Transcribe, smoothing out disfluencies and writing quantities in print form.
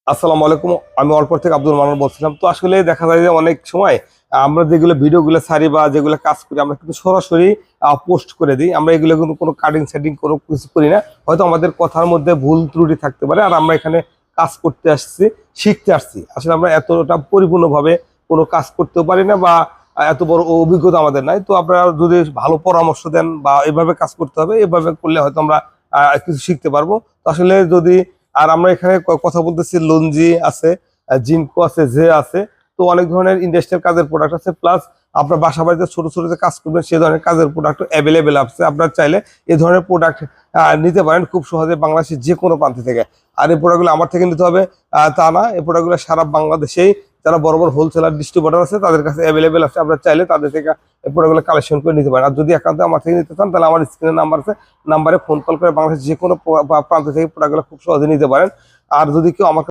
আসসালামু আলাইকুম। আমি অল্প থেকে আব্দুল মান্নান বলছিলাম। তো আসলে দেখা যায় যে অনেক সময় আমরা যেগুলো ভিডিওগুলো ছাড়ি বা যেগুলো কাজ করি আমরা কিন্তু সরাসরি পোস্ট করে দিই। আমরা এগুলো কিন্তু কোনো কাটিং সেটিং কোনো কিছু করি না। হয়তো আমাদের কথার মধ্যে ভুল ত্রুটি থাকতে পারে। আর আমরা এখানে কাজ করতে আসছি, শিখতে আসছি। আসলে আমরা এতটা পরিপূর্ণভাবে কোনো কাজ করতেও পারি না বা এত বড় অভিজ্ঞতা আমাদের নাই। তো আপনারা যদি ভালো পরামর্শ দেন বা এভাবে কাজ করতে হবে, এভাবে করলে হয়তো আমরা কিছু শিখতে পারবো। তো আসলে যদি আর আমরা এখানে কথা বলতেছি লঞ্জি আছে, জিনকো আছে, জে আছে। তো অনেক ধরনের ইন্ডাস্ট্রিয়াল কাজের প্রোডাক্ট আছে, প্লাস আপনার বাসা বাড়িতে ছোট ছোট যে কাজ করবেন সে ধরনের কাজের প্রোডাক্ট অ্যাভেলেবেল আছে। আপনার চাইলে এই ধরনের প্রোডাক্ট নিতে পারেন খুব সহজে বাংলাদেশের যে কোনো প্রান্ত থেকে। আর এই প্রোডাক্টগুলো আমার থেকে নিতে হবে তা না, এই প্রোডাক্টগুলো সারা বাংলাদেশেই যারা বড় বড় হোলসেলার ডিস্ট্রিবিউটর আছে তাদের কাছে অ্যাভেলেবেল আছে। আপনার চাইলে তাদের থেকে এই প্রোডাক্টগুলো কালেকশন করে নিতে পারেন। আর যদি একান্ত আমার থেকে নিতে চান তাহলে আমার স্ক্রিনের নাম্বার আছে, নাম্বারে ফোন কল করে বাংলাদেশের যে কোনো প্রান্ত থেকে প্রোডাক্টগুলো খুব সহজে নিতে পারেন। আর যদি কেউ আমার